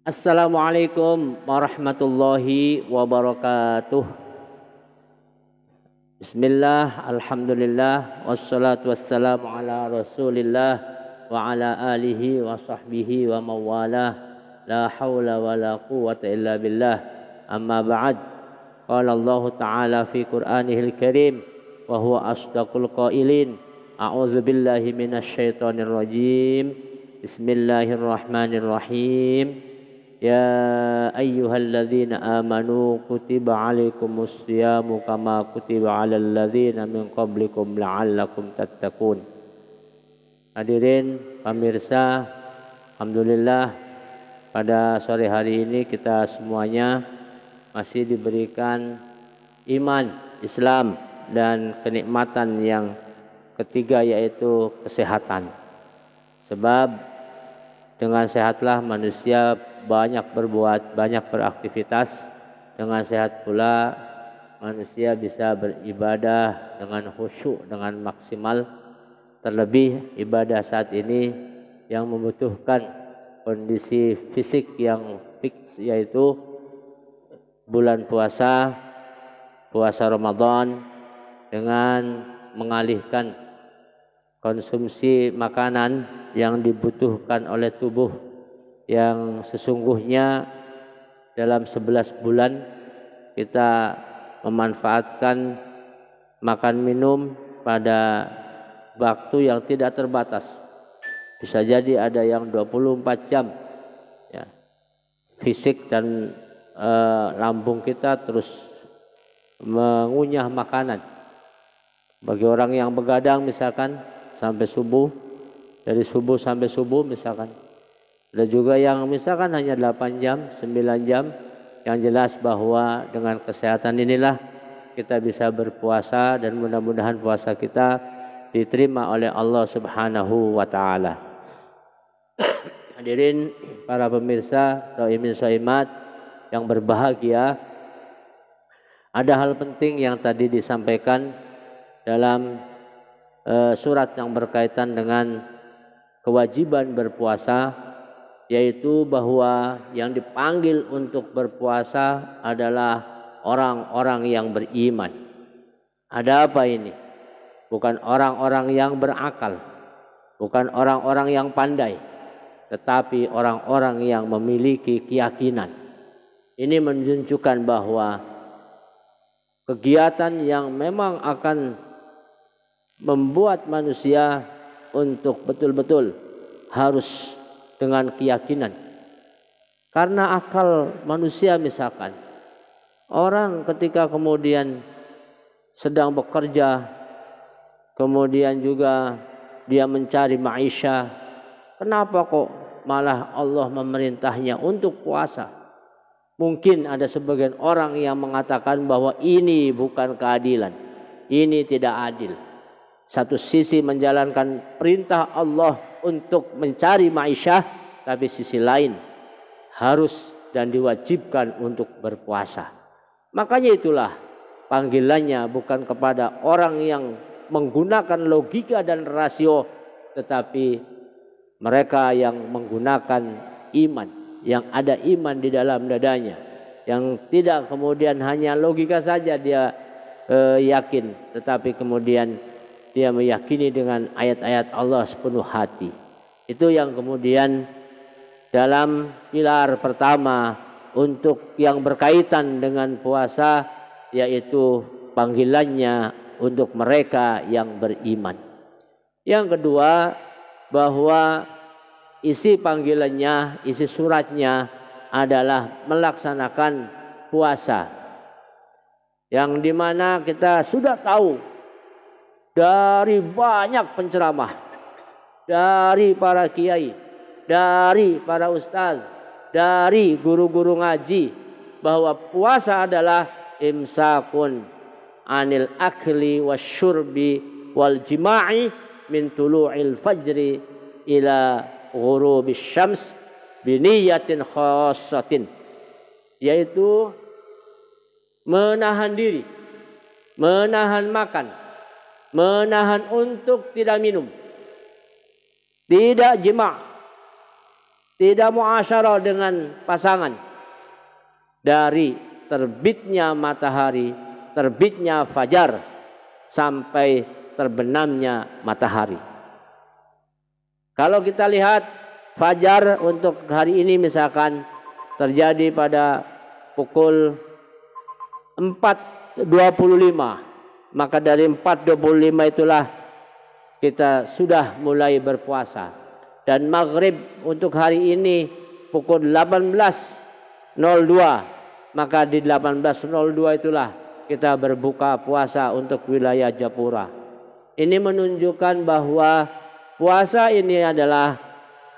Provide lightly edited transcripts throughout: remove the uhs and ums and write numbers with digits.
Assalamualaikum warahmatullahi wabarakatuh. Bismillah, alhamdulillah, wassalatu wassalamu ala rasulillah wa ala alihi wa sahbihi wa mawalah. La hawla wa la quwwata illa billah. Amma ba'd. Qala Allah Ta'ala fi Qur'anihil Karim wa huwa asdaqul qailin. A'udzu billahi minasyaitonir rajim. Bismillahirrahmanirrahim. Ya ayyuhalladzina amanu kutiba alaikumus syiyamu kama kutiba alal ladzina min qablikum la'allakum tattaqun. Hadirin pemirsa, alhamdulillah pada sore hari ini kita semuanya masih diberikan iman, Islam dan kenikmatan yang ketiga yaitu kesehatan. Sebab dengan sehatlah manusia banyak berbuat, banyak beraktivitas. Dengan sehat pula manusia bisa beribadah dengan khusyuk, dengan maksimal. Terlebih ibadah saat ini yang membutuhkan kondisi fisik yang fix, yaitu bulan puasa Ramadan, dengan mengalihkan konsumsi makanan yang dibutuhkan oleh tubuh yang sesungguhnya dalam 11 bulan kita memanfaatkan makan minum pada waktu yang tidak terbatas. Bisa jadi ada yang 24 jam ya. Fisik dan lambung kita terus mengunyah makanan. Bagi orang yang begadang misalkan sampai subuh, dari subuh sampai subuh misalkan. Ada juga yang misalkan hanya 8 jam, 9 jam. Yang jelas bahwa dengan kesehatan inilah kita bisa berpuasa dan mudah-mudahan puasa kita diterima oleh Allah Subhanahu wa taala. Hadirin para pemirsa, shaimin shaimat yang berbahagia, ada hal penting yang tadi disampaikan dalam surat yang berkaitan dengan kewajiban berpuasa, yaitu bahwa yang dipanggil untuk berpuasa adalah orang-orang yang beriman. Ada apa ini? Bukan orang-orang yang berakal, bukan orang-orang yang pandai, tetapi orang-orang yang memiliki keyakinan. Ini menunjukkan bahwa kegiatan yang memang akan membuat manusia untuk betul-betul harus dengan keyakinan. Karena akal manusia misalkan, orang ketika kemudian sedang bekerja, kemudian juga dia mencari maisha, kenapa kok malah Allah memerintahnya untuk puasa? Mungkin ada sebagian orang yang mengatakan bahwa ini bukan keadilan, ini tidak adil. Satu sisi menjalankan perintah Allah untuk mencari ma'isyah, tapi sisi lain harus dan diwajibkan untuk berpuasa. Makanya itulah panggilannya bukan kepada orang yang menggunakan logika dan rasio, tetapi mereka yang menggunakan iman, yang ada iman di dalam dadanya, yang tidak kemudian hanya logika saja dia yakin, tetapi kemudian dia meyakini dengan ayat-ayat Allah sepenuh hati. Itu yang kemudian dalam pilar pertama untuk yang berkaitan dengan puasa, yaitu panggilannya untuk mereka yang beriman. Yang kedua, bahwa isi panggilannya, isi suratnya adalah melaksanakan puasa, yang dimana kita sudah tahu dari banyak penceramah, dari para kiai, dari para ustaz, dari guru-guru ngaji, bahwa puasa adalah imsakun anil akli wasyurbi wal jima'i min tulu'il fajri ila ghurubis syams biniyatin khassatin, yaitu menahan diri, menahan makan, menahan untuk tidak minum, tidak jima', tidak muasyarah dengan pasangan dari terbitnya matahari, terbitnya fajar sampai terbenamnya matahari. Kalau kita lihat fajar untuk hari ini misalkan terjadi pada pukul 4.25, maka dari 4.25 itulah kita sudah mulai berpuasa. Dan maghrib untuk hari ini pukul 18.02, maka di 18.02 itulah kita berbuka puasa untuk wilayah Japura. Ini menunjukkan bahwa puasa ini adalah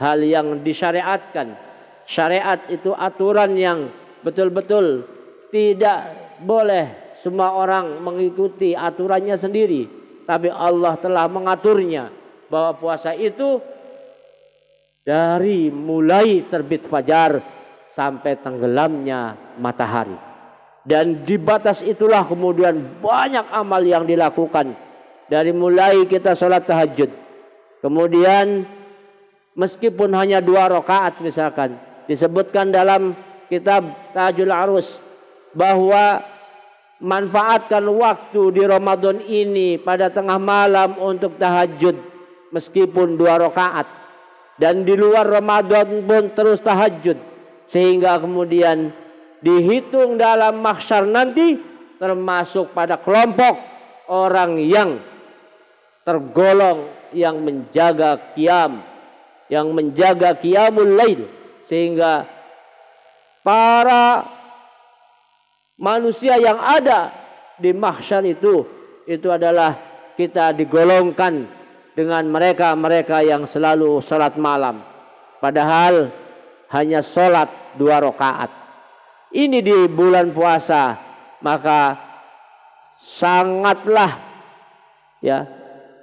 hal yang disyariatkan. Syariat itu aturan yang betul-betul tidak boleh semua orang mengikuti aturannya sendiri, tapi Allah telah mengaturnya bahwa puasa itu dari mulai terbit fajar sampai tenggelamnya matahari. Dan di batas itulah kemudian banyak amal yang dilakukan. Dari mulai kita sholat tahajud, kemudian meskipun hanya 2 rakaat misalkan, disebutkan dalam kitab Tajul Arus bahwa manfaatkan waktu di Ramadan ini pada tengah malam untuk tahajud meskipun 2 rakaat. Dan di luar Ramadan pun terus tahajud, sehingga kemudian dihitung dalam mahsyar nanti termasuk pada kelompok orang yang tergolong yang menjaga qiyam, yang menjaga qiyamul lail, sehingga para manusia yang ada di mahsyar itu adalah kita digolongkan dengan mereka-mereka yang selalu sholat malam, padahal hanya sholat 2 rakaat. Ini di bulan puasa, maka sangatlah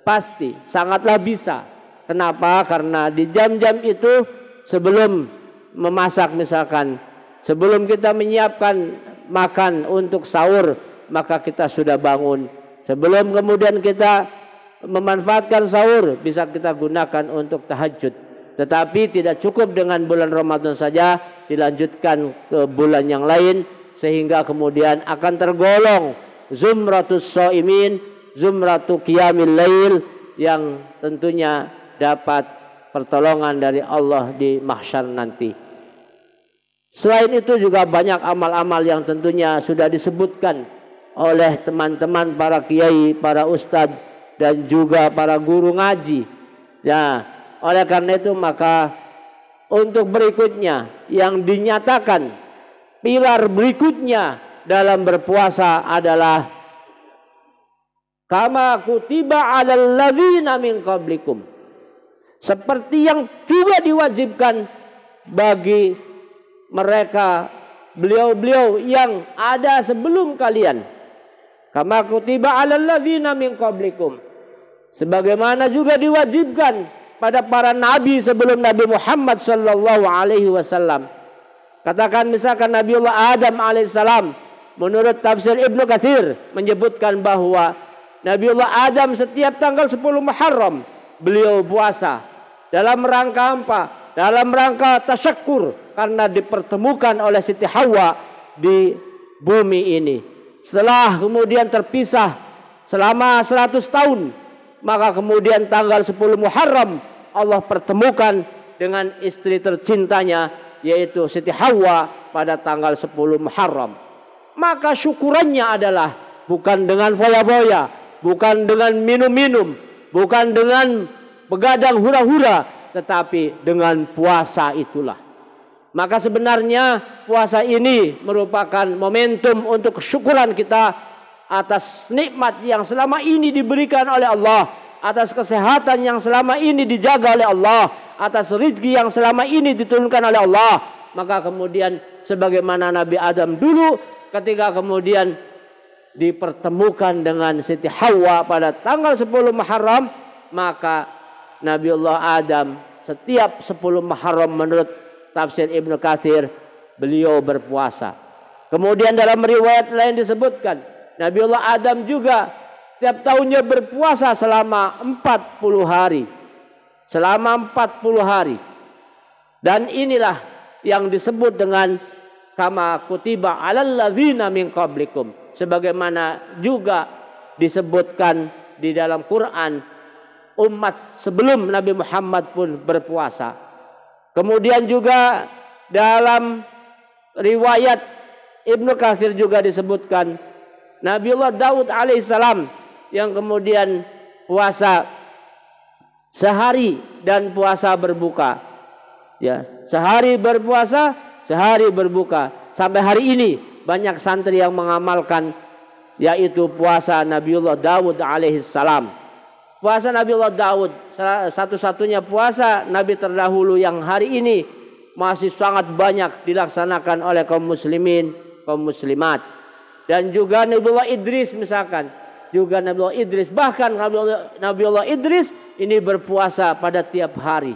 pasti sangatlah bisa. Kenapa? Karena di jam-jam itu sebelum memasak misalkan, sebelum kita menyiapkan makan untuk sahur, maka kita sudah bangun. Sebelum kemudian kita memanfaatkan sahur, bisa kita gunakan untuk tahajud. Tetapi tidak cukup dengan bulan Ramadan saja, dilanjutkan ke bulan yang lain, sehingga kemudian akan tergolong zumratus shaimin, zumratu qiyamil lail, yang tentunya dapat pertolongan dari Allah di mahsyar nanti. Selain itu juga banyak amal-amal yang tentunya sudah disebutkan oleh teman-teman para kiai, para ustadz, dan juga para guru ngaji. Ya, oleh karena itu maka untuk berikutnya yang dinyatakan pilar berikutnya dalam berpuasa adalah kama kutiba 'alal ladzina min qablikum, seperti yang juga diwajibkan bagi mereka beliau-beliau yang ada sebelum kalian. Kama kutiba 'alal ladzina min qablikum, sebagaimana juga diwajibkan pada para nabi sebelum Nabi Muhammad sallallahu alaihi wasallam. Katakan misalkan Nabiullah Adam alaihissalam, menurut tafsir Ibnu Katsir menyebutkan bahwa Nabiullah Adam setiap tanggal 10 Muharram beliau puasa. Dalam rangka apa? Dalam rangka tasyakkur, karena dipertemukan oleh Siti Hawa di bumi ini. Setelah kemudian terpisah selama 100 tahun, maka kemudian tanggal 10 Muharram Allah pertemukan dengan istri tercintanya, yaitu Siti Hawa pada tanggal 10 Muharram. Maka syukurannya adalah bukan dengan foya-foya, bukan dengan minum-minum, bukan dengan begadang hura-hura, tetapi dengan puasa itulah. Maka sebenarnya puasa ini merupakan momentum untuk kesyukuran kita atas nikmat yang selama ini diberikan oleh Allah, atas kesehatan yang selama ini dijaga oleh Allah, atas rezeki yang selama ini diturunkan oleh Allah. Maka kemudian sebagaimana Nabi Adam dulu ketika kemudian dipertemukan dengan Siti Hawa pada tanggal 10 Muharram, maka Nabiullah Adam setiap 10 Muharram menurut tafsir Ibnu Katsir beliau berpuasa. Kemudian dalam riwayat lain disebutkan Nabiullah Adam juga setiap tahunnya berpuasa selama 40 hari. Selama 40 hari. Dan inilah yang disebut dengan kama kutiba 'alal ladzina min qablikum, sebagaimana juga disebutkan di dalam Quran, umat sebelum Nabi Muhammad pun berpuasa. Kemudian juga dalam riwayat Ibnu Katsir juga disebutkan Nabiullah Daud alaihissalam yang kemudian puasa sehari dan puasa berbuka. Ya, sehari berpuasa, sehari berbuka. Sampai hari ini banyak santri yang mengamalkan yaitu puasa Nabiullah Daud alaihissalam. Puasa Nabiullah Daud satu-satunya puasa Nabi terdahulu yang hari ini masih sangat banyak dilaksanakan oleh kaum muslimin, kaum muslimat. Dan juga Nabiullah Idris misalkan, juga Nabiullah Idris, bahkan Nabiullah Idris ini berpuasa pada tiap hari.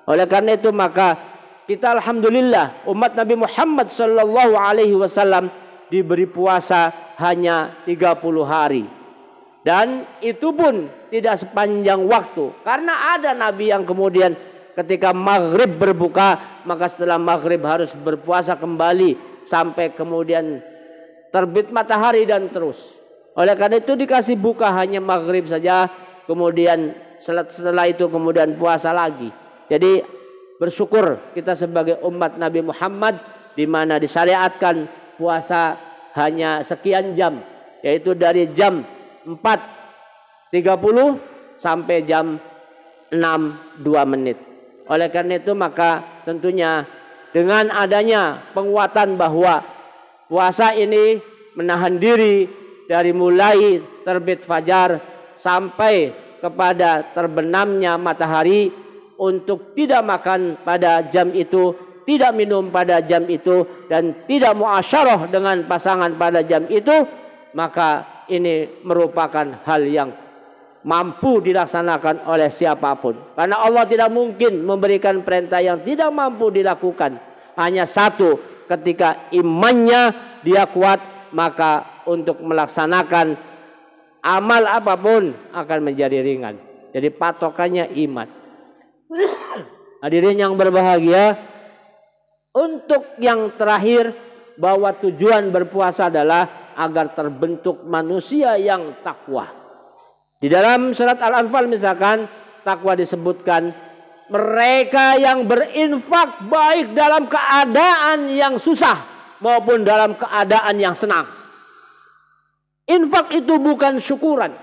Oleh karena itu maka kita alhamdulillah umat Nabi Muhammad sallallahu alaihi wasallam diberi puasa hanya 30 hari. Dan itu pun tidak sepanjang waktu, karena ada nabi yang kemudian ketika maghrib berbuka, maka setelah maghrib harus berpuasa kembali sampai kemudian terbit matahari dan terus. Oleh karena itu dikasih buka hanya maghrib saja, kemudian setelah itu kemudian puasa lagi. Jadi bersyukur kita sebagai umat Nabi Muhammad di mana disyariatkan puasa hanya sekian jam, yaitu dari jam 4.30 sampai jam 6.02. Oleh karena itu maka tentunya dengan adanya penguatan bahwa puasa ini menahan diri dari mulai terbit fajar sampai kepada terbenamnya matahari, untuk tidak makan pada jam itu, tidak minum pada jam itu, dan tidak muasyarah dengan pasangan pada jam itu, maka ini merupakan hal yang mampu dilaksanakan oleh siapapun. Karena Allah tidak mungkin memberikan perintah yang tidak mampu dilakukan. Hanya satu, ketika imannya dia kuat, maka untuk melaksanakan amal apapun akan menjadi ringan. Jadi patokannya iman. Hadirin yang berbahagia, untuk yang terakhir, bahwa tujuan berpuasa adalah agar terbentuk manusia yang takwa. Di dalam surat Al-Anfal misalkan, takwa disebutkan mereka yang berinfak baik dalam keadaan yang susah maupun dalam keadaan yang senang. Infak itu bukan syukuran.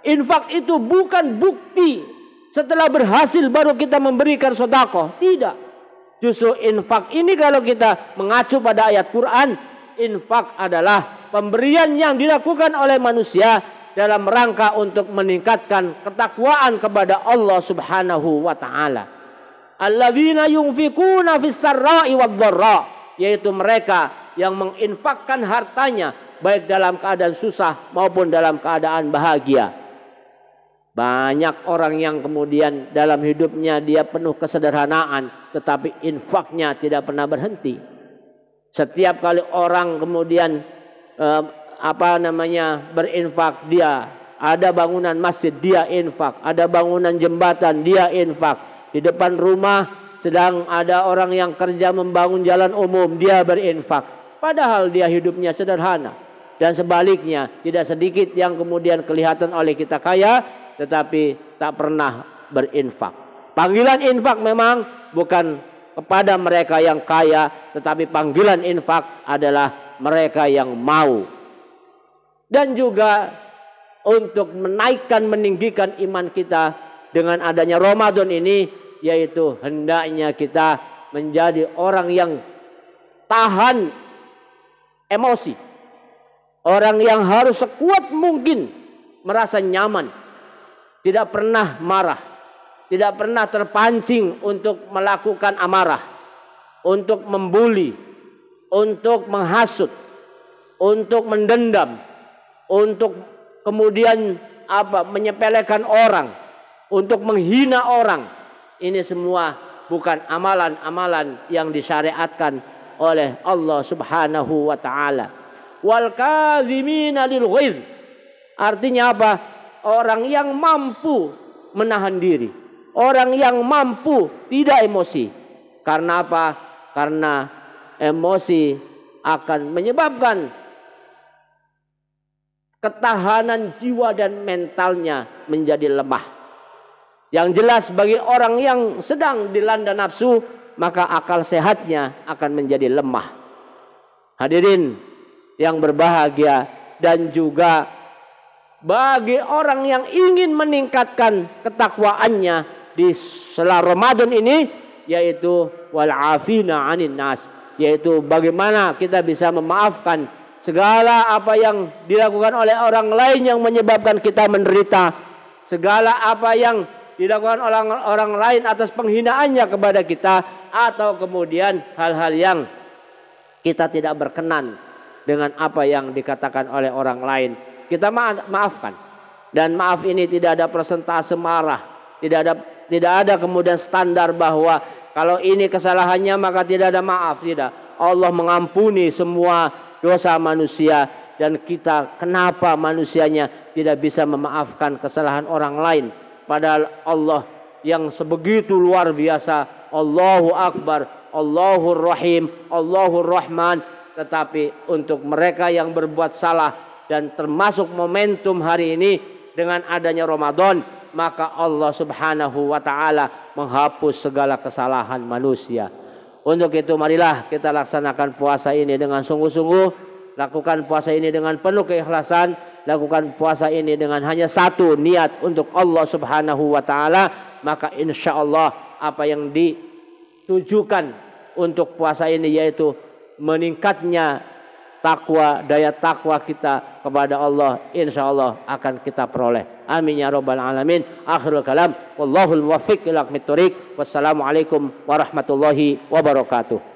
Infak itu bukan bukti setelah berhasil baru kita memberikan sedekah. Tidak. Justru infak ini kalau kita mengacu pada ayat Quran, infak adalah pemberian yang dilakukan oleh manusia dalam rangka untuk meningkatkan ketakwaan kepada Allah Subhanahu wa taala. Alladzina yunfikuna fis sarra'i wad dharra, yaitu mereka yang menginfakkan hartanya baik dalam keadaan susah maupun dalam keadaan bahagia. Banyak orang yang kemudian dalam hidupnya dia penuh kesederhanaan, tetapi infaknya tidak pernah berhenti. Setiap kali orang kemudian berinfak, dia ada bangunan masjid dia infak, ada bangunan jembatan dia infak, di depan rumah sedang ada orang yang kerja membangun jalan umum dia berinfak, padahal dia hidupnya sederhana. Dan sebaliknya tidak sedikit yang kemudian kelihatan oleh kita kaya tetapi tak pernah berinfak. Panggilan infak memang bukan kepada mereka yang kaya, tetapi panggilan infak adalah mereka yang mau. Dan juga untuk menaikkan, meninggikan iman kita dengan adanya Ramadan ini, yaitu hendaknya kita menjadi orang yang tahan emosi, orang yang harus sekuat mungkin merasa nyaman, tidak pernah marah, tidak pernah terpancing untuk melakukan amarah, untuk membuli, untuk menghasut, untuk mendendam, untuk kemudian menyepelekan orang, untuk menghina orang. Ini semua bukan amalan-amalan yang disyariatkan oleh Allah Subhanahu wa taala. Wal kadzimina lil ghaiz, artinya apa? Orang yang mampu menahan diri, orang yang mampu tidak emosi. Karena apa? Karena emosi akan menyebabkan ketahanan jiwa dan mentalnya menjadi lemah. Yang jelas bagi orang yang sedang dilanda nafsu, maka akal sehatnya akan menjadi lemah. Hadirin yang berbahagia, dan juga bagi orang yang ingin meningkatkan ketakwaannya di selama Ramadan ini, yaitu wal afina 'anin nas, yaitu bagaimana kita bisa memaafkan segala apa yang dilakukan oleh orang lain yang menyebabkan kita menderita, segala apa yang dilakukan oleh orang lain atas penghinaannya kepada kita, atau kemudian hal-hal yang kita tidak berkenan dengan apa yang dikatakan oleh orang lain. Kita maafkan. Dan maaf ini tidak ada persentase marah, tidak ada kemudian standar bahwa kalau ini kesalahannya maka tidak ada maaf. Tidak. Allah mengampuni semua dosa manusia, dan kita kenapa manusianya tidak bisa memaafkan kesalahan orang lain, padahal Allah yang sebegitu luar biasa, Allahu Akbar, Allahur Rahim, Allahur Rahman. Tetapi untuk mereka yang berbuat salah, dan termasuk momentum hari ini dengan adanya Ramadan, maka Allah Subhanahu wa taala menghapus segala kesalahan manusia. Untuk itu marilah kita laksanakan puasa ini dengan sungguh-sungguh, lakukan puasa ini dengan penuh keikhlasan, lakukan puasa ini dengan hanya satu niat untuk Allah Subhanahu wa taala, maka insyaallah apa yang ditujukan untuk puasa ini yaitu meningkatnya takwa, daya takwa kita kepada Allah, insyaallah akan kita peroleh. Amin ya rabbal alamin. Akhirul kalam, wallahul muwaffiq ila aqwamit thoriq. Wassalamualaikum warahmatullahi wabarakatuh.